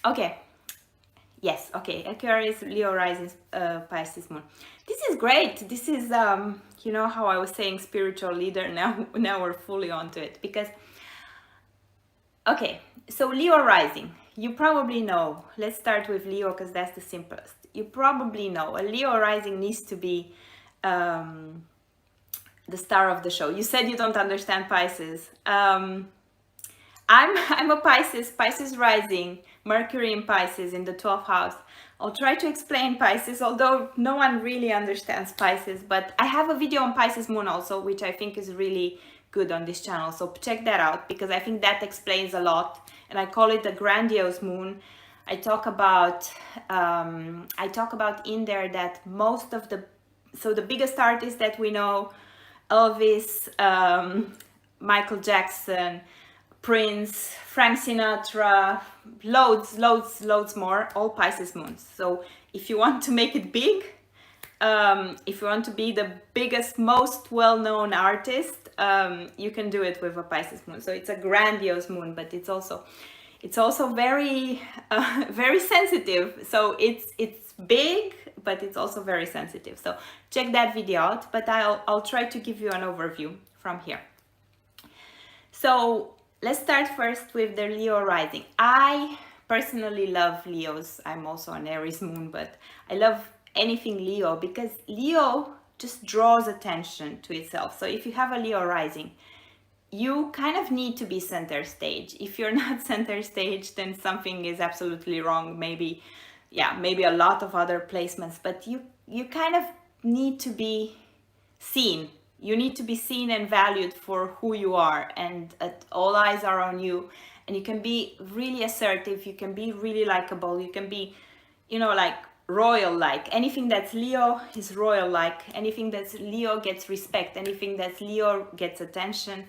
Okay. Yes, okay. Aquarius, Leo rising, Pisces moon. This is great. This is, you know how I was saying spiritual leader. Now we're fully onto it because, okay. So Leo rising, you probably know. Let's start with Leo because that's the simplest. You probably know a Leo rising needs to be um, the star of the show. You said you don't understand Pisces. I'm a Pisces rising, Mercury in Pisces in the 12th house. I'll try to explain Pisces, although no one really understands Pisces, but I have a video on Pisces moon also, which I think is really good on this channel. So check that out because I think that explains a lot. And I call it the grandiose moon. I talk about in there that most of the biggest artists that we know, Elvis, Michael Jackson, Prince, Frank Sinatra, loads more, all Pisces moons. So if you want to make it big, if you want to be the biggest, most well-known artist, you can do it with a Pisces moon. So it's a grandiose moon, but it's also very very sensitive. So it's big, but it's also very sensitive. So check that video out. But I'll try to give you an overview from here. So let's start first with the Leo rising. I personally love Leos. I'm also an Aries moon, but I love anything Leo because Leo just draws attention to itself. So if you have a Leo rising, you kind of need to be center stage. If you're not center stage, then something is absolutely wrong. Maybe a lot of other placements, but you kind of need to be seen. You need to be seen and valued for who you are, and all eyes are on you. And you can be really assertive, you can be really likable, you can be, like royal-like. Anything that's Leo is royal-like. Anything that's Leo gets respect. Anything that's Leo gets attention.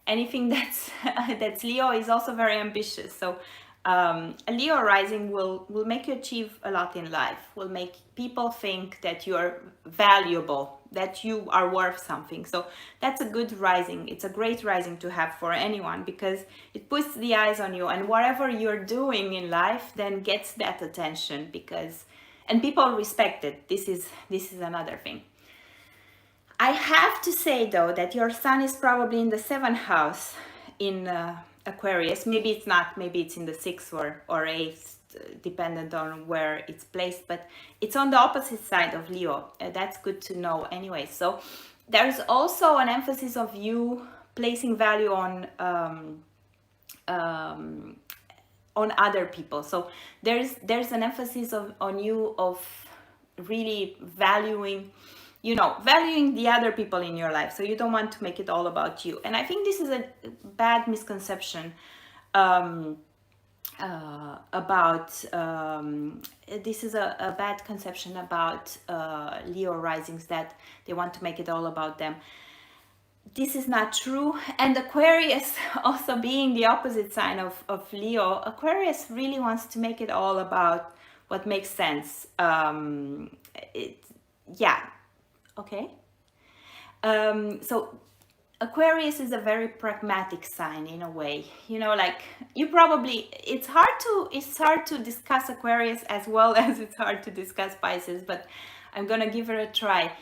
Anything that's Leo is also very ambitious. So a Leo rising will make you achieve a lot in life, will make people think that you're valuable, that you are worth something. So that's a good rising. It's a great rising to have for anyone because it puts the eyes on you, and whatever you're doing in life then gets that attention and people respect it. This is another thing. I have to say though that your sun is probably in the 7th house in Aquarius. Maybe it's not, maybe it's in the 6th or 8th, dependent on where it's placed, but it's on the opposite side of Leo. That's good to know anyway. So there's also an emphasis of you placing value on other people. So there's an emphasis on you of really valuing the other people in your life. So you don't want to make it all about you. And I think this is a bad misconception this is a bad conception about Leo risings, that they want to make it all about them. This is not true. And Aquarius, also being the opposite sign of Leo, Aquarius really wants to make it all about what makes sense. Okay. So Aquarius is a very pragmatic sign in a way. It's hard to discuss Aquarius as well as it's hard to discuss Pisces, but I'm gonna give it a try.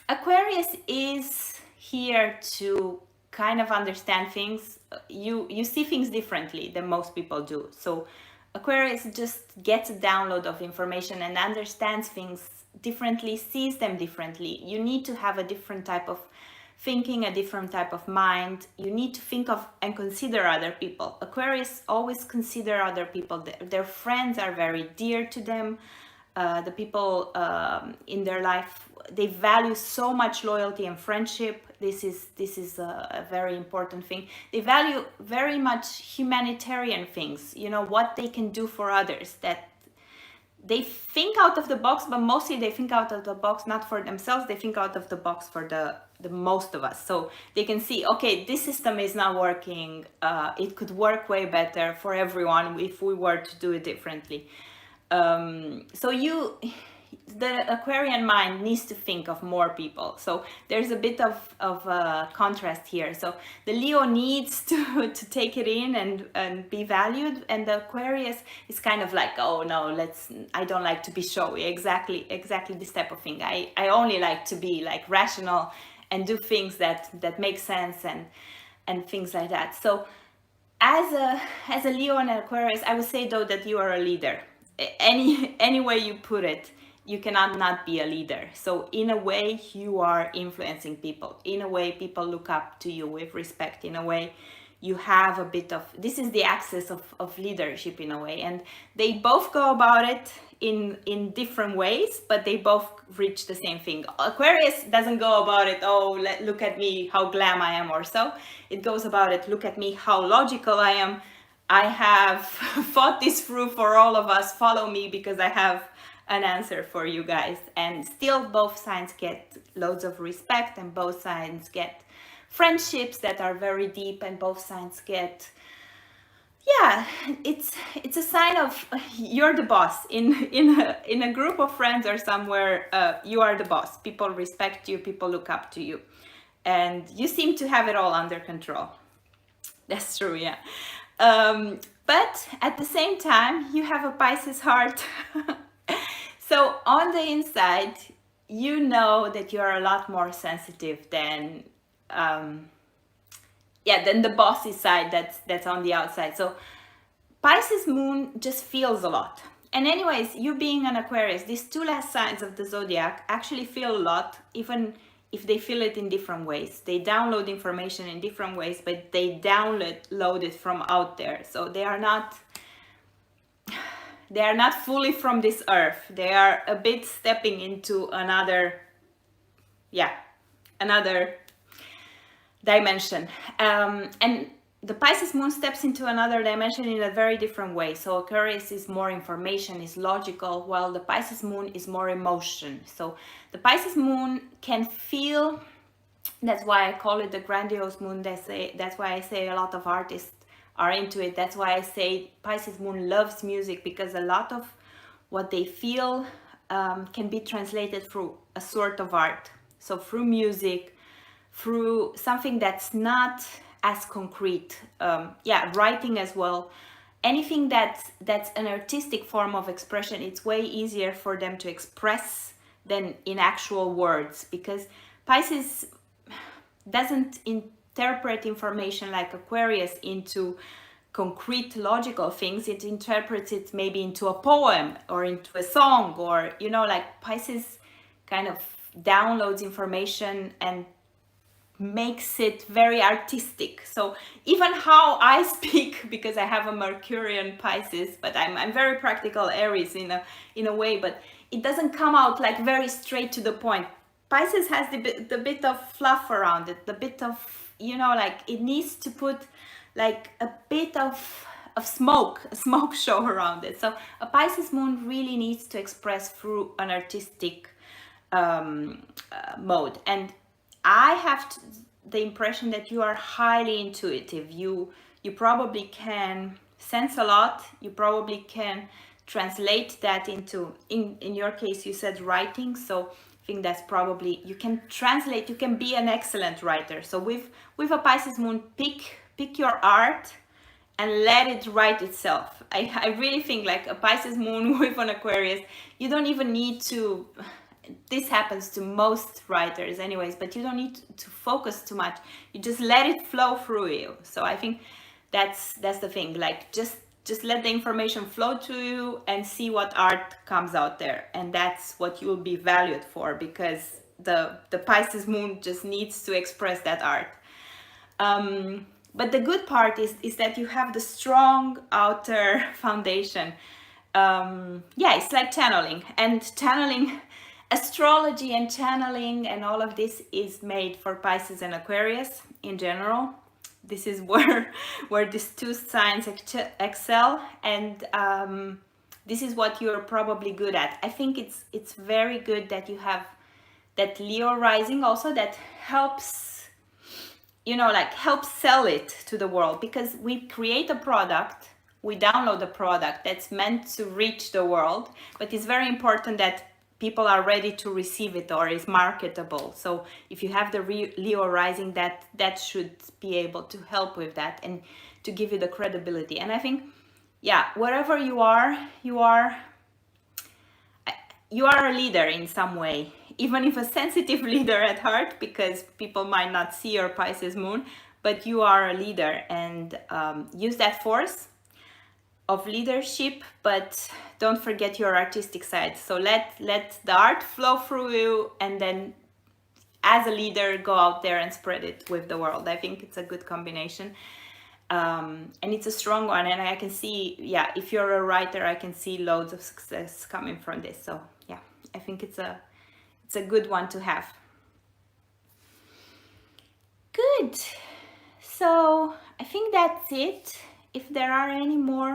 Aquarius is here to kind of understand things. You see things differently than most people do. So Aquarius just gets a download of information and understands things differently, sees them differently. You need to have a different type of thinking, a different type of mind. You need to think of and consider other people. Aquarius always consider other people. Their friends are very dear to them. The people in their life, they value so much loyalty and friendship. This is a very important thing. They value very much humanitarian things, what they can do for others, that they think out of the box, but mostly they think out of the box not for themselves, they think out of the box for the most of us. So they can see, okay, this system is not working, it could work way better for everyone if we were to do it differently. So you the Aquarian mind needs to think of more people. So there's a bit of contrast here. So the Leo needs to take it in and be valued, and the Aquarius is kind of like, oh no, I don't like to be showy. Exactly this type of thing. I only like to be like rational and do things that make sense and things like that. So as a Leo and an Aquarius, I would say though that you are a leader. Any way you put it, you cannot not be a leader. So in a way, you are influencing people. In a way, people look up to you with respect. In a way, you have a bit of, this is the axis of leadership in a way. And they both go about it in different ways, but they both reach the same thing. Aquarius doesn't go about it, oh, look at me, how glam I am or so. It goes about it, look at me, how logical I am. I have thought this through for all of us. Follow me because I have an answer for you guys. And still both signs get loads of respect, and both signs get friendships that are very deep, and both signs get, yeah, it's a sign of you're the boss in a group of friends or somewhere. You are the boss. People respect you, people look up to you, and you seem to have it all under control. That's true, yeah. But at the same time, you have a Pisces heart. So on the inside, you know that you are a lot more sensitive than than the bossy side that's on the outside. So Pisces moon just feels a lot. And anyways, you being an Aquarius, these two last signs of the zodiac actually feel a lot, even if they feel it in different ways. They download information in different ways, but they download it from out there. So they are not fully from this earth. They are a bit stepping into another dimension. And the Pisces moon steps into another dimension in a very different way. So Aquarius is more information, is logical, while the Pisces moon is more emotion. So the Pisces moon can feel, that's why I call it the grandiose moon. That's why I say a lot of artists are into it. That's why I say Pisces moon loves music, because a lot of what they feel can be translated through a sort of art. So through music, through something that's not as concrete, writing as well. Anything that's an artistic form of expression, it's way easier for them to express than in actual words, because Pisces doesn't interpret information like Aquarius into concrete logical things. It interprets it maybe into a poem or into a song, or like Pisces kind of downloads information and makes it very artistic. So even how I speak, because I have a Mercurian Pisces, but I'm very practical Aries in a way, but it doesn't come out like very straight to the point. Pisces has the bit of fluff around it, the bit of, like it needs to put like a bit of a smoke show around it. So a Pisces moon really needs to express through an artistic mode. And I have the impression that you are highly intuitive. You probably can sense a lot. You probably can translate that into, in your case, you said writing. So I think that's probably, you can translate, you can be an excellent writer. So with a Pisces moon, pick your art and let it write itself. I really think like a Pisces moon with an Aquarius, you don't even need to, this happens to most writers anyways, but you don't need to focus too much. You just let it flow through you. So I think that's the thing, like just let the information flow to you and see what art comes out there. And that's what you will be valued for, because the Pisces moon just needs to express that art. But the good part is that you have the strong outer foundation. It's like channeling, astrology and channeling and all of this is made for Pisces and Aquarius in general. This is where these two signs excel, and this is what you're probably good at. I think it's very good that you have that Leo rising also, that helps, helps sell it to the world, because we create a product, we download a product that's meant to reach the world, but it's very important that people are ready to receive it or is marketable. So if you have the Leo rising, that should be able to help with that and to give you the credibility. And I think, yeah, wherever you are a leader in some way, even if a sensitive leader at heart, because people might not see your Pisces moon, but you are a leader, and use that force of leadership, but don't forget your artistic side. So let the art flow through you, and then as a leader, go out there and spread it with the world. I think it's a good combination. And it's a strong one, and I can see, yeah, if you're a writer, I can see loads of success coming from this. So yeah, I think it's a good one to have. Good. So I think that's it. If there are any more